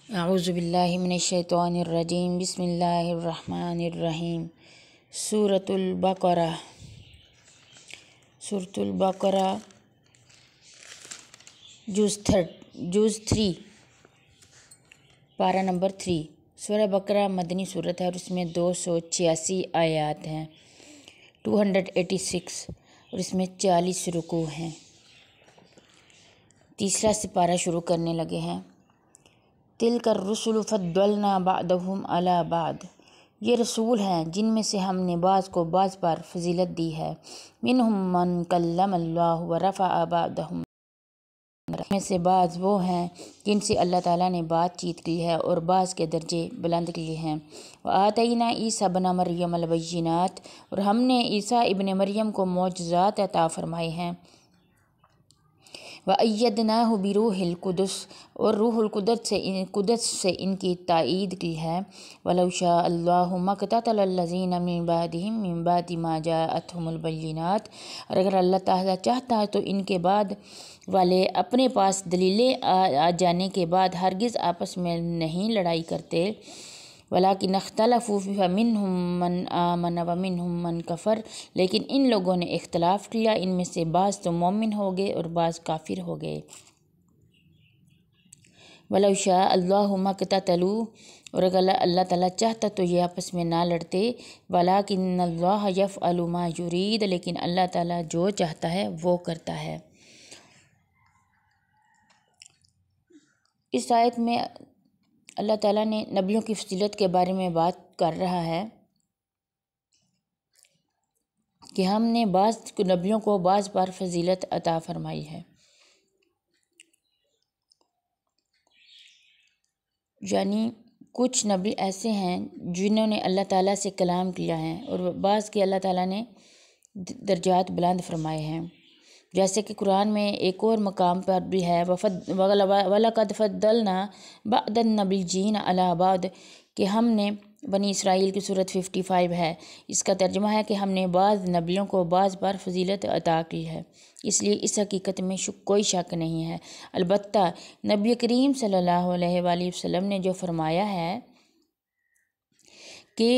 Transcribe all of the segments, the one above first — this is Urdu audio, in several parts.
اعوذ باللہ من الشیطان الرجیم بسم اللہ الرحمن الرحیم سورۃ البقرہ جز 3 پارہ نمبر 3۔ سورہ بقرہ مدنی صورت ہے اور اس میں 286 آیات ہیں، 286، اور اس میں 40 رکوع ہیں۔ تیسرا سپارہ شروع کرنے لگے ہیں۔ تلک الرسل فضلنا بعضهم علی بعض، یہ رسول ہیں جن میں سے ہم نے بعض کو بعض پر فضیلت دی ہے۔ منہم من کلم اللہ ورفع بعضهم، میں سے بعض وہ ہیں جن سے اللہ تعالیٰ نے بات چیت کی ہے اور بعض کے درجے بلند کیے ہیں۔ وآتینا عیسیٰ ابن مریم البینات، اور ہم نے عیسیٰ ابن مریم کو معجزات عطا فرمائے ہیں۔ وَأَيَّدْنَاهُ بِرُوحِ الْقُدُسِ، اور روح القدس سے ان کی تائید کی ہے۔ وَلَوْ شَاءَ اللَّهُ مَا اقْتَتَلَ الَّذِينَ مِن بَعْدِهِم مِّن بَعْدِ مَا جَاءَتْهُمُ الْبَيِّنَاتُ، اور اگر اللہ تعالیٰ چاہتا ہے تو ان کے بعد والے اپنے پاس دلیلیں آ جانے کے بعد ہرگز آپس میں نہیں لڑائی کرتے۔ وَلَٰكِنَّ اخْتَلَفُوا فَمِنْهُم مَّنْ آمَنَ وَمِنْهُم مَّنْ كَفَرَ، لیکن ان لوگوں نے اختلاف کیا، ان میں سے بعض تو مومن ہو گئے اور بعض کافر ہو گئے۔ وَلَوْ شَاءَ اللَّهُ مَا اقْتَتَلُوا، اور اگر اللہ تعالیٰ چاہتا تو یہ آپس میں نہ لڑتے۔ وَلَٰكِنَّ اللَّهَ يَفْعَلُ مَا يُرِيدُ، لیکن اللہ تعالیٰ جو چاہتا ہے وہ کرتا ہے۔ اس آیت میں اللہ تعالیٰ نے نبیوں کی فضیلت کے بارے میں بات کر رہا ہے کہ ہم نے بعض نبیوں کو بعض پر فضیلت عطا فرمائی ہے، یعنی کچھ نبی ایسے ہیں جنہوں نے اللہ تعالیٰ سے کلام کیا ہے اور بعض کے اللہ تعالیٰ نے درجات بلند فرمائے ہیں، جیسے کہ قرآن میں ایک اور مقام پر بھی ہے وَلَقَدْ فَضَّلْنَا بَعْضَ النَّبِيِّينَ عَلَىٰ بَعْضٍ، کہ ہم نے بنی اسرائیل کی سورۃ 55 ہے، اس کا ترجمہ ہے کہ ہم نے بعض نبیوں کو بعض پر فضیلت عطا کی ہے، اس لیے اس حقیقت میں کوئی شک نہیں ہے۔ البتہ نبی کریم صلی اللہ علیہ وآلہ وسلم نے جو فرمایا ہے کہ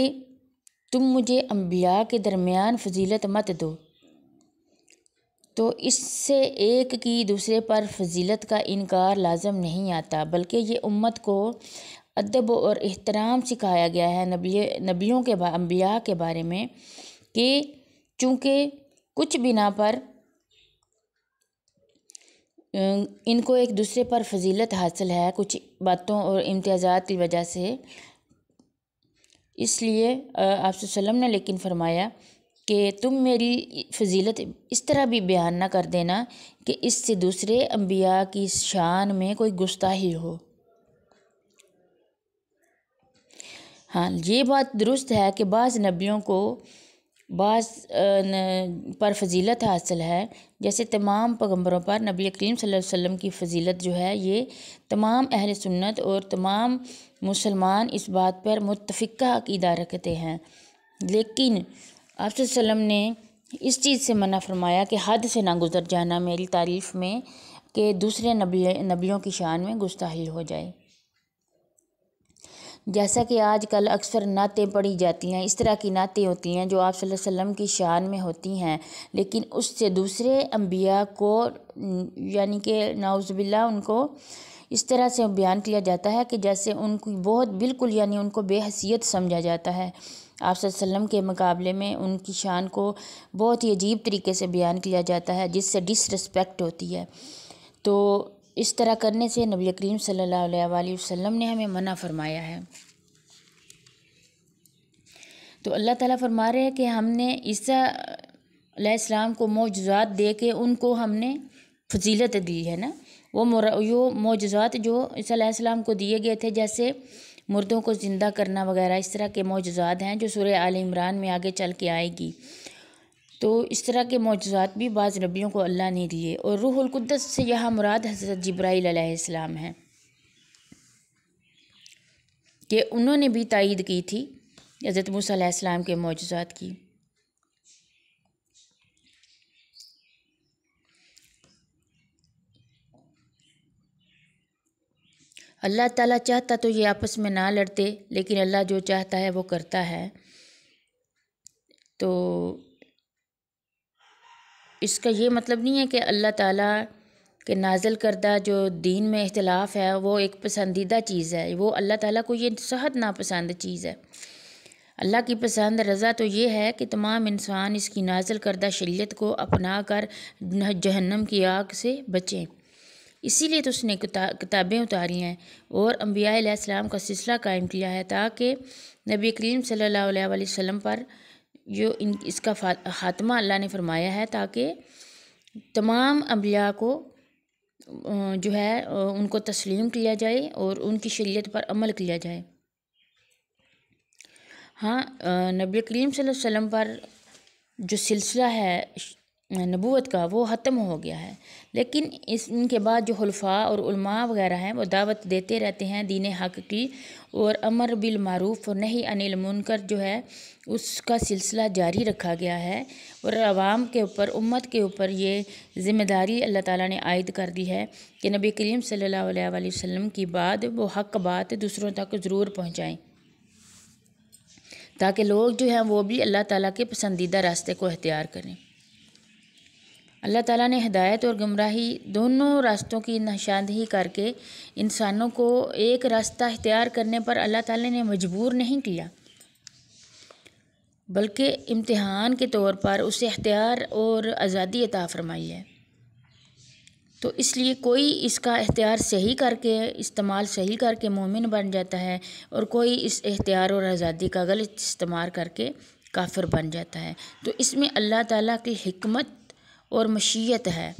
تم مجھے انبیاء کے درمیان فضیلت مت دو، تو اس سے ایک کی دوسرے پر فضیلت کا انکار لازم نہیں آتا، بلکہ یہ امت کو ادب اور احترام سکھایا گیا ہے نبیوں کے انبیاء کے بارے میں، کہ چونکہ کچھ بنا پر ان کو ایک دوسرے پر فضیلت حاصل ہے، کچھ باتوں اور امتیازات کی وجہ سے، اس لیے آپ صلی اللہ علیہ وسلم نے لیکن فرمایا کہ تم میری فضیلت اس طرح بھی بیان نہ کر دینا کہ اس سے دوسرے انبیاء کی شان میں کوئی گستاخی ہو۔ ہاں، یہ بات درست ہے کہ بعض نبیوں کو بعض پر فضیلت حاصل ہے، جیسے تمام پیغمبروں پر نبی کریم صلی اللہ علیہ وسلم کی فضیلت جو ہے یہ تمام اہل سنت اور تمام مسلمان اس بات پر متفقہ عقیدہ رکھتے ہیں، لیکن آپ صلی اللہ علیہ وسلم نے اس چیز سے منع فرمایا کہ حد سے نہ گزر جانا میری تعریف میں، کہ دوسرے نبیوں کی شان میں گستاخی ہو جائے۔ جیسا کہ آج کل اکثر نعتیں پڑھی جاتی ہیں، اس طرح کی نعتیں ہوتی ہیں جو آپ صلی اللہ علیہ وسلم کی شان میں ہوتی ہیں، لیکن اس سے دوسرے انبیاء کو یعنی کہ نعوذ باللہ ان کو اس طرح سے بیان کیا جاتا ہے کہ جیسے ان کی بہت بالکل یعنی ان کو بے حیثیت سمجھا جاتا ہے۔ آپ صلی اللہ علیہ وسلم کے مقابلے میں ان کی شان کو بہت ہی عجیب طریقے سے بیان کیا جاتا ہے، جس سے ڈس رسپیکٹ ہوتی ہے، تو اس طرح کرنے سے نبی کریم صلی اللہ علیہ وآلہ وسلم نے ہمیں منع فرمایا ہے۔ تو اللہ تعالیٰ فرما رہے ہیں کہ ہم نے عیسیٰ علیہ السلام کو معجزات دے کے ان کو ہم نے فضیلت دی ہے نا، وہ معجزات جو عیسیٰ علیہ السلام کو دیے گئے تھے، جیسے مردوں کو زندہ کرنا وغیرہ، اس طرح کے معجزات ہیں جو سورہ آل عمران میں آگے چل کے آئے گی، تو اس طرح کے معجزات بھی بعض نبیوں کو اللہ نے دیے۔ اور روح القدس سے یہاں مراد حضرت جبرائیل علیہ السلام ہیں کہ انہوں نے بھی تائید کی تھی حضرت موسیٰ علیہ السلام کے معجزات کی۔ اللہ تعالیٰ چاہتا تو یہ آپس میں نہ لڑتے، لیکن اللہ جو چاہتا ہے وہ کرتا ہے۔ تو اس کا یہ مطلب نہیں ہے کہ اللہ تعالیٰ کے نازل کردہ جو دین میں اختلاف ہے وہ ایک پسندیدہ چیز ہے، وہ اللہ تعالیٰ کو یہ سخت ناپسند چیز ہے۔ اللہ کی پسند رضا تو یہ ہے کہ تمام انسان اس کی نازل کردہ شریعت کو اپنا کر جہنم کی آگ سے بچیں۔ اسی لیے تو اس نے کتابیں اتاری ہیں اور انبیاء علیہ السلام کا سلسلہ قائم کیا ہے، تاکہ نبی کریم صلی اللہ علیہ وسلم پر جو اس کا خاتمہ اللہ نے فرمایا ہے، تاکہ تمام انبیاء کو جو ہے ان کو تسلیم کیا جائے اور ان کی شریعت پر عمل کیا جائے۔ ہاں، نبی کریم صلی اللہ علیہ وسلم پر جو سلسلہ ہے نبوت کا وہ ختم ہو گیا ہے، لیکن ان کے بعد جو خلفاء اور علماء وغیرہ ہیں وہ دعوت دیتے رہتے ہیں دین حق کی، اور امر بالمعروف اور نہی عن المنکر جو ہے اس کا سلسلہ جاری رکھا گیا ہے، اور عوام کے اوپر، امت کے اوپر یہ ذمہ داری اللہ تعالیٰ نے عائد کر دی ہے کہ نبی کریم صلی اللہ علیہ وسلم کی بعد وہ حق بات دوسروں تک ضرور پہنچائیں، تاکہ لوگ جو ہیں وہ بھی اللہ تعالیٰ کے پسندیدہ راستے کو اختیار کریں۔ اللہ تعالیٰ نے ہدایت اور گمراہی دونوں راستوں کی نشاندہی کر کے انسانوں کو ایک راستہ اختیار کرنے پر اللہ تعالیٰ نے مجبور نہیں کیا، بلکہ امتحان کے طور پر اسے اختیار اور آزادی عطا فرمائی ہے۔ تو اس لیے کوئی اس کا اختیار صحیح کر کے، استعمال صحیح کر کے مومن بن جاتا ہے، اور کوئی اس اختیار اور آزادی کا غلط استعمال کر کے کافر بن جاتا ہے۔ تو اس میں اللہ تعالیٰ کی حکمت اور مشیت ہے۔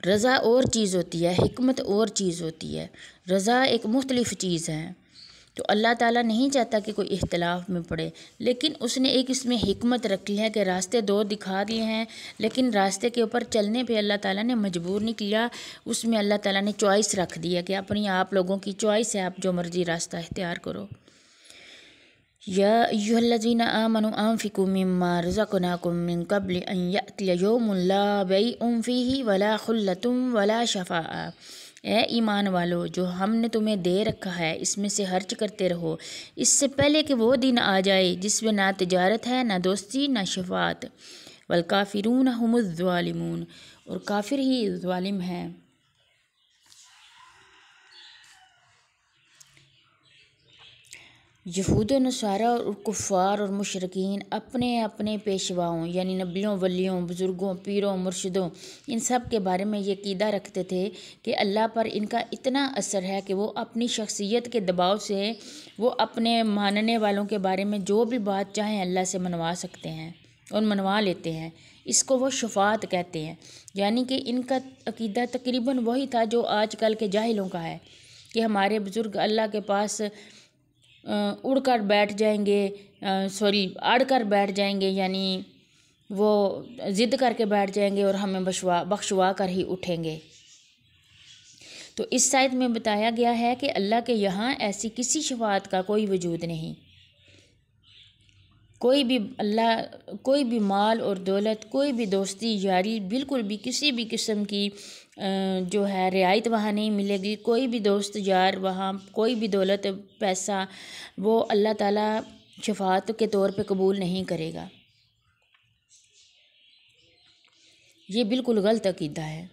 رضا اور چیز ہوتی ہے، حکمت اور چیز ہوتی ہے۔ رضا ایک مختلف چیز ہے، تو اللہ تعالیٰ نہیں چاہتا کہ کوئی اختلاف میں پڑے، لیکن اس نے ایک اس میں حکمت رکھی ہے کہ راستے دو دکھا دیے ہیں، لیکن راستے کے اوپر چلنے پہ اللہ تعالیٰ نے مجبور نہیں کیا، اس میں اللہ تعالیٰ نے چوائس رکھ دی ہے کہ اپنی آپ لوگوں کی چوائس ہے، آپ جو مرضی راستہ اختیار کرو۔ یا ایھا الذین آمنوا انفقوا مما رزقناکم من قبل ان یأتی یوم لا بیع فیہ ولا خلۃ ولا شفاعہ، اے ایمان والو، جو ہم نے تمہیں دے رکھا ہے اس میں سے خرچ کرتے رہو، اس سے پہلے کہ وہ دن آ جائے جس میں نہ تجارت ہے، نہ دوستی، نہ شفاعت، والکافرون هم الظالمون، اور کافر ہی ظالم ہیں۔ یہود و نصارہ اور کفار اور مشرکین اپنے اپنے پیشواؤں یعنی نبیوں، ولیوں، بزرگوں، پیروں، مرشدوں، ان سب کے بارے میں یہ عقیدہ رکھتے تھے کہ اللہ پر ان کا اتنا اثر ہے کہ وہ اپنی شخصیت کے دباؤ سے وہ اپنے ماننے والوں کے بارے میں جو بھی بات چاہیں اللہ سے منوا سکتے ہیں اور منوا لیتے ہیں۔ اس کو وہ شفاعت کہتے ہیں، یعنی کہ ان کا عقیدہ تقریباً وہی تھا جو آج کل کے جاہلوں کا ہے، کہ ہمارے بزرگ اللہ کے پاس اڑ کر بیٹھ جائیں گے، اڑ کر بیٹھ جائیں گے، یعنی وہ ضد کر کے بیٹھ جائیں گے اور ہمیں بخشوا کر ہی اٹھیں گے۔ تو اس آیت میں بتایا گیا ہے کہ اللہ کے یہاں ایسی کسی شفاعت کا کوئی وجود نہیں، کوئی بھی مال اور دولت، کوئی بھی دوستی یاری، بالکل بھی کسی بھی قسم کی جو ہے رعایت وہاں نہیں ملے گی، کوئی بھی دوست یار وہاں، کوئی بھی دولت، پیسہ وہ اللہ تعالیٰ شفاعت کے طور پہ قبول نہیں کرے گا۔ یہ بالکل غلط عقیدہ ہے۔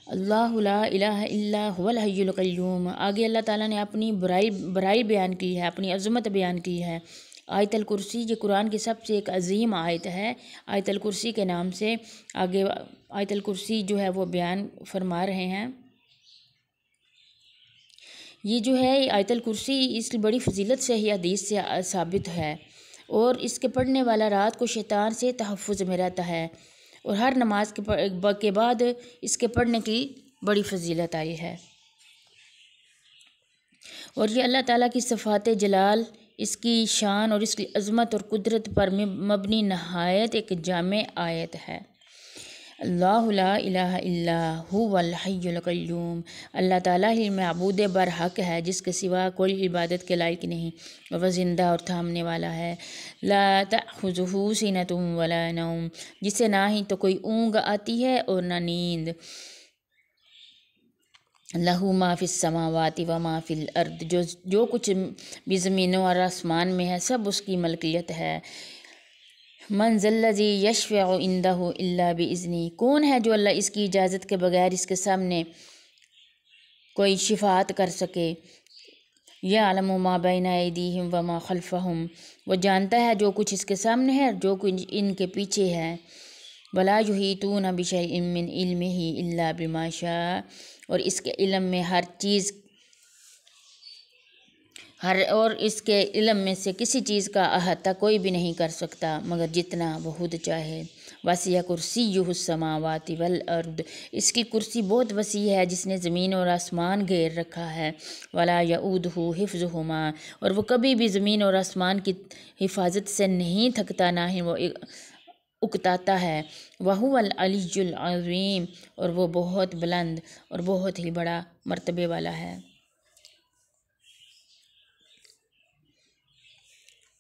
اللہ لا الہ الا هو الحی القیوم، آگے اللہ تعالیٰ نے اپنی برائی بیان کی ہے، اپنی عظمت بیان کی ہے۔ آیت الکرسی یہ قرآن کی سب سے ایک عظیم آیت ہے، آیت الکرسی کے نام سے آگے آیت الکرسی جو ہے وہ بیان فرما رہے ہیں۔ یہ جو ہے آیت الکرسی اس کی بڑی فضیلت سے ہی حدیث سے ثابت ہے، اور اس کے پڑھنے والا رات کو شیطان سے تحفظ میں رہتا ہے، اور ہر نماز کے بعد اس کے پڑھنے کی بڑی فضیلت آئی ہے۔ اور یہ اللہ تعالیٰ کی صفات جلال، اس کی شان اور اس کی عظمت اور قدرت پر مبنی نہایت ایک جامع آیت ہے۔ اللہ لا الہ الا هو الحی القیوم، اللہ تعالیٰ ہی معبود برحق ہے جس کے سوا کوئی عبادت کے لائق نہیں، وہ زندہ اور تھامنے والا ہے۔ لا تأخذہ سنۃ ولا نوم، جسے نہ ہی تو کوئی اونگ آتی ہے اور نہ نیند۔ لہو ما فی السماوات و ما فی الارض، جو کچھ بھی زمینوں اور آسمان میں ہے سب اس کی ملکیت ہے۔ من ذا الذی یشفع عندہ الا باذنہ، کون ہے جو اللہ اس کی اجازت کے بغیر اس کے سامنے کوئی شفاعت کر سکے۔ یعلم ما بین ایدیہم و ما خلفہم، وہ جانتا ہے جو کچھ اس کے سامنے ہے اور جو کچھ ان کے پیچھے ہے۔ ولا یحیطون بشیء من علمہ الا بما شاء، اور اس کے علم میں اس کے علم میں سے کسی چیز کا احاطہ کوئی بھی نہیں کر سکتا مگر جتنا وہ خود چاہے۔ وسع کرسیہ السماوات والارض، اس کی کرسی بہت وسیع ہے جس نے زمین اور آسمان گھیر رکھا ہے۔ ولا یؤودہ حفظہما، اور وہ کبھی بھی زمین اور آسمان کی حفاظت سے نہیں تھکتا نہ ہی وہ اکتاتا ہے۔ وہو العلی العظیم، اور وہ بہت بلند اور بہت ہی بڑا مرتبے والا ہے۔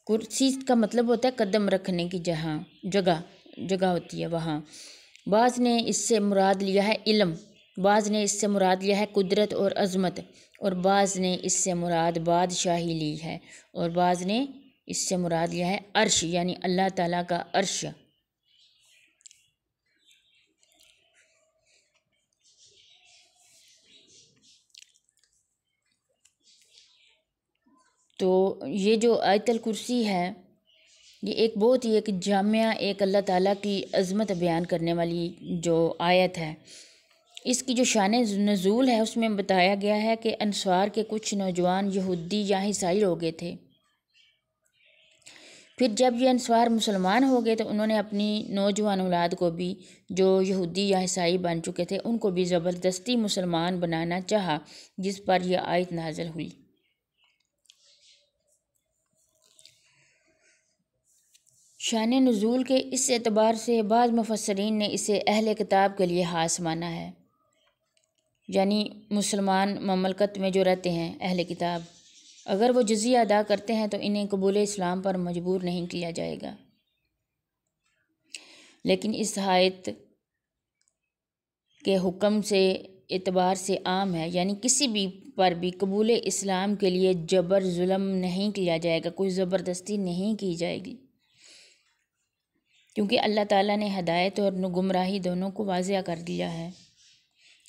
کرسی کا مطلب ہوتا ہے قدم رکھنے کی جگہ ہوتی ہے وہاں۔ بعض نے اس سے مراد لیا ہے علم، بعض نے اس سے مراد لیا ہے قدرت اور عظمت، اور بعض نے اس سے مراد بادشاہی لی ہے، اور بعض نے اس سے مراد لیا ہے عرش، یعنی اللہ تعالیٰ کا عرش۔ تو یہ جو آیت الکرسی ہے یہ ایک بہت ہی ایک جامعہ، ایک اللہ تعالیٰ کی عظمت بیان کرنے والی جو آیت ہے۔ اس کی جو شان نزول ہے اس میں بتایا گیا ہے کہ انصار کے کچھ نوجوان یہودی یا عیسائی ہو گئے تھے۔ پھر جب یہ انصار مسلمان ہو گئے تو انہوں نے اپنی نوجوان اولاد کو بھی جو یہودی یا عیسائی بن چکے تھے ان کو بھی زبردستی مسلمان بنانا چاہا، جس پر یہ آیت نازل ہوئی۔ شان نزول کے اس اعتبار سے بعض مفسرین نے اسے اہل کتاب کے لیے خاص مانا ہے، یعنی مسلمان مملکت میں جو رہتے ہیں اہل کتاب، اگر وہ جزیہ ادا کرتے ہیں تو انہیں قبول اسلام پر مجبور نہیں کیا جائے گا۔ لیکن اس آیت کے حکم سے اعتبار سے عام ہے، یعنی کسی بھی پر بھی قبول اسلام کے لیے جبر ظلم نہیں کیا جائے گا، کوئی زبردستی نہیں کی جائے گی، کیونکہ اللہ تعالیٰ نے ہدایت اور گمراہی دونوں کو واضح کر دیا ہے۔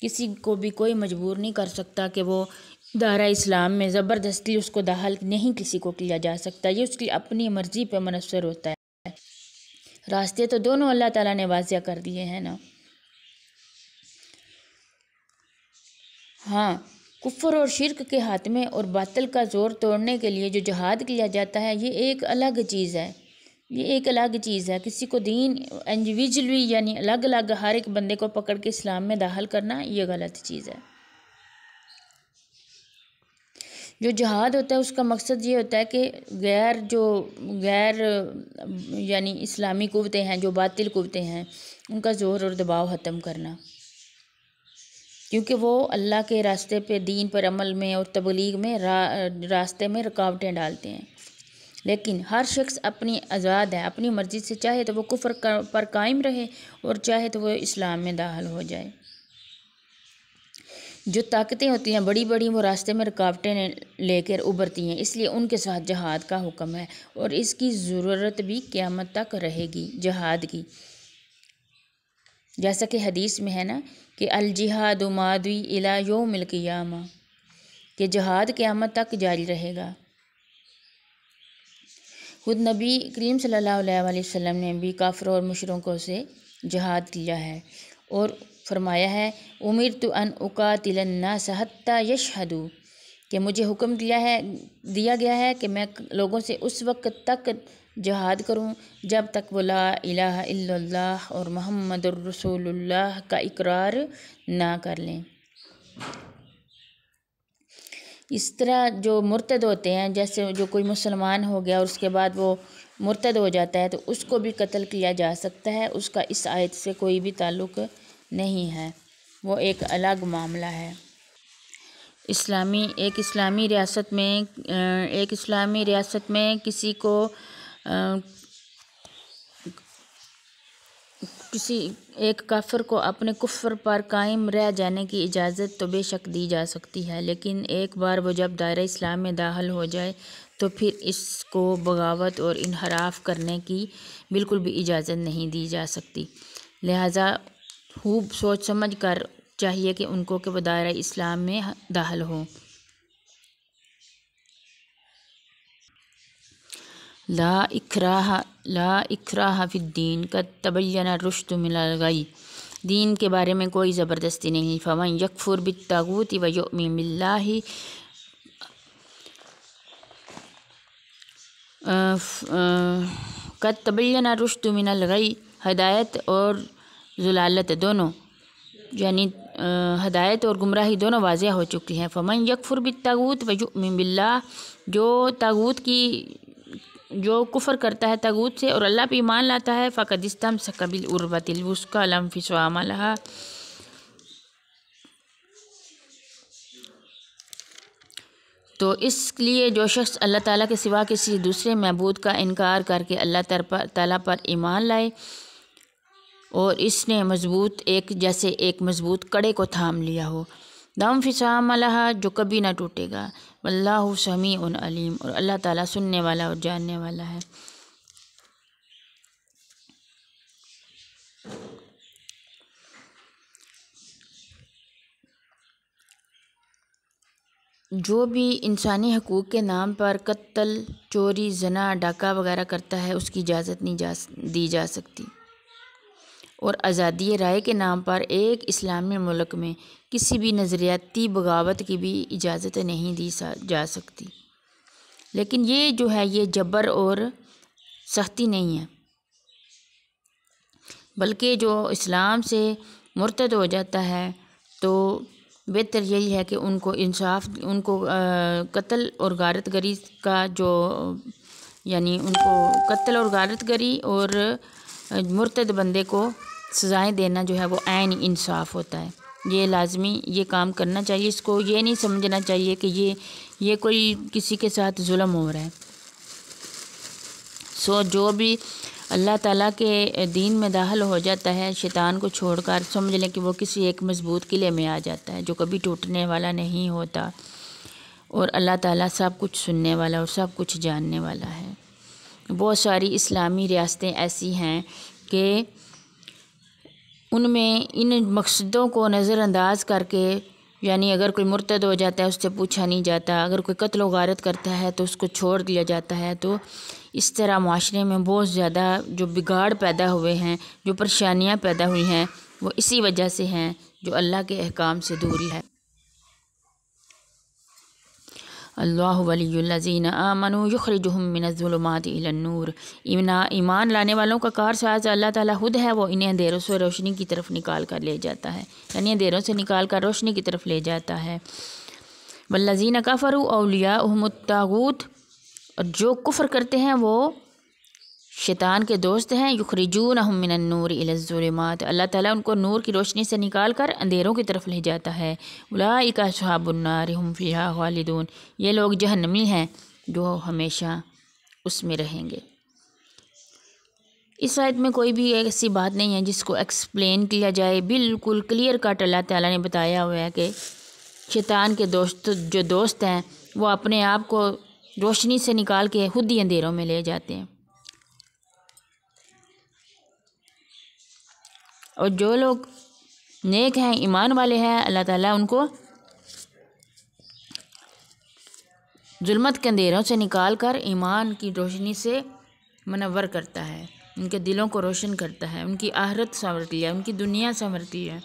کسی کو بھی کوئی مجبور نہیں کر سکتا کہ وہ دائرہ اسلام میں زبردستی اس کو داخل نہیں کسی کو کیا جا سکتا، یہ اس کی اپنی مرضی پہ منحصر ہوتا ہے۔ راستے تو دونوں اللہ تعالیٰ نے واضح کر دیے ہیں نا۔ ہاں، کفر اور شرک کے خاتمے اور باطل کا زور توڑنے کے لیے جو جہاد کیا جاتا ہے یہ ایک الگ چیز ہے، یہ ایک الگ چیز ہے۔ کسی کو دین انڈیویجولی یعنی الگ الگ ہر ایک بندے کو پکڑ کے اسلام میں داخل کرنا یہ غلط چیز ہے۔ جو جہاد ہوتا ہے اس کا مقصد یہ ہوتا ہے کہ غیر یعنی اسلامی قوتیں ہیں، جو باطل قوتیں ہیں، ان کا زور اور دباؤ ختم کرنا، کیونکہ وہ اللہ کے راستے پہ دین پر عمل میں اور تبلیغ میں راستے میں رکاوٹیں ڈالتے ہیں۔ لیکن ہر شخص اپنی آزاد ہے، اپنی مرضی سے چاہے تو وہ کفر پر قائم رہے اور چاہے تو وہ اسلام میں داخل ہو جائے۔ جو طاقتیں ہوتی ہیں بڑی بڑی وہ راستے میں رکاوٹیں لے کر ابھرتی ہیں، اس لیے ان کے ساتھ جہاد کا حکم ہے، اور اس کی ضرورت بھی قیامت تک رہے گی جہاد کی، جیسا کہ حدیث میں ہے نا کہ الجہاد ماضی الی یوم القیامہ، کہ جہاد قیامت تک جاری رہے گا۔ خود نبی کریم صلی اللہ علیہ وآلہ وسلم نے بھی کافروں اور مشرکوں سے جہاد کیا ہے اور فرمایا ہے امرت ان اقاتل الناس حتی یشہدوا، کہ مجھے حکم دیا گیا ہے کہ میں لوگوں سے اس وقت تک جہاد کروں جب تک وہ لا الہ الا اللہ اور محمد الرسول اللہ کا اقرار نہ کر لیں۔ اس طرح جو مرتد ہوتے ہیں، جیسے جو کوئی مسلمان ہو گیا اور اس کے بعد وہ مرتد ہو جاتا ہے تو اس کو بھی قتل کیا جا سکتا ہے، اس کا اس آیت سے کوئی بھی تعلق نہیں ہے، وہ ایک الگ معاملہ ہے۔ ایک اسلامی ریاست میں کسی کو ایک کافر کو اپنے کفر پر قائم رہ جانے کی اجازت تو بے شک دی جا سکتی ہے، لیکن ایک بار وہ جب دائرہ اسلام میں داخل ہو جائے تو پھر اس کو بغاوت اور انحراف کرنے کی بالکل بھی اجازت نہیں دی جا سکتی۔ لہٰذا خوب سوچ سمجھ کر چاہیے کہ ان کو کہ وہ دائرہ اسلام میں داخل ہوں۔ لا اکراہ فی الدین قد تبین الرشد من الغی، دین کے بارے میں کوئی زبردستی نہیں۔ فمن یکفر بالطاغوت ویؤمن باللہ قد تبین الرشد من الغی، ہدایت اور ضلالت دونوں، یعنی ہدایت اور گمراہی دونوں واضح ہو چکی ہیں۔ فمن یکفر بالطاغوت ویؤمن باللہ، جو کفر کرتا ہے طاغوت سے اور اللہ پہ ایمان لاتا ہے، فقد استمسک بالعروۃ الوثقی لا انفصام لہا، تو اس لیے جو شخص اللہ تعالیٰ کے سوا کسی دوسرے معبود کا انکار کر کے اللہ تعالیٰ پر ایمان لائے اور اس نے ایک مضبوط کڑے کو تھام لیا ہو، لا انفصام لہا، جو کبھی نہ ٹوٹے گا، واللہ سمیع علیم، اور اللہ تعالیٰ سننے والا اور جاننے والا ہے۔ جو بھی انسانی حقوق کے نام پر قتل، چوری، زنا، ڈاکہ وغیرہ کرتا ہے اس کی اجازت نہیں دی جا سکتی، اور آزادی رائے کے نام پر ایک اسلامی ملک میں کسی بھی نظریاتی بغاوت کی بھی اجازت نہیں دی جا سکتی۔ لیکن یہ جو ہے یہ جبر اور سختی نہیں ہے، بلکہ جو اسلام سے مرتد ہو جاتا ہے تو بہتر یہی ہے کہ ان کو قتل اور غارت گری کا یعنی ان کو قتل اور غارت گری اور مرتد بندے کو سزائیں دینا جو ہے وہ عین انصاف ہوتا ہے۔ یہ لازمی یہ کام کرنا چاہیے، اس کو یہ نہیں سمجھنا چاہیے کہ یہ کوئی کسی کے ساتھ ظلم ہو رہا ہے۔ جو بھی اللہ تعالیٰ کے دین میں داخل ہو جاتا ہے شیطان کو چھوڑ کر، سمجھ لیں کہ وہ کسی ایک مضبوط قلعے میں آ جاتا ہے جو کبھی ٹوٹنے والا نہیں ہوتا، اور اللہ تعالیٰ سب کچھ سننے والا اور سب کچھ جاننے والا ہے۔ بہت ساری اسلامی ریاستیں ایسی ہیں کہ ان میں ان مقصدوں کو نظر انداز کر کے، یعنی اگر کوئی مرتد ہو جاتا ہے اس سے پوچھا نہیں جاتا، اگر کوئی قتل و غارت کرتا ہے تو اس کو چھوڑ دیا جاتا ہے، تو اس طرح معاشرے میں بہت زیادہ جو بگاڑ پیدا ہوئے ہیں، جو پریشانیاں پیدا ہوئی ہیں، وہ اسی وجہ سے ہیں جو اللہ کے احکام سے دوری ہے۔ اللہ ولی الذین آمنوا یخرجہم من الظلمات الی النور، ایمان لانے والوں کا کارساز اللہ تعالیٰ خود ہے، وہ انہیں اندھیروں سے روشنی کی طرف نکال کر لے جاتا ہے، یعنی اندھیروں سے نکال کر روشنی کی طرف لے جاتا ہے۔ والذین کفروا اولیاؤہم الطاغوت، اور جو کفر کرتے ہیں وہ شیطان کے دوست ہیں، یخرجونہم من النور الی الظلمات، اللہ تعالیٰ ان کو نور کی روشنی سے نکال کر اندھیروں کی طرف لے جاتا ہے۔ اولئک اصحاب النار ہم فیہا خالدون، یہ لوگ جہنمی ہیں جو ہمیشہ اس میں رہیں گے۔ اس آیت میں کوئی بھی ایسی بات نہیں ہے جس کو ایکسپلین کیا جائے، بالکل کلیئر کٹ اللہ تعالیٰ نے بتایا ہوا ہے کہ شیطان کے دوست ہیں وہ اپنے آپ کو روشنی سے نکال کے خود ہی اندھیروں میں لے جاتے ہیں، اور جو لوگ نیک ہیں، ایمان والے ہیں، اللہ تعالیٰ ان کو ظلمت کے اندھیروں سے نکال کر ایمان کی روشنی سے منور کرتا ہے، ان کے دلوں کو روشن کرتا ہے، ان کی آخرت سنورتی ہے، ان کی دنیا سنورتی ہے۔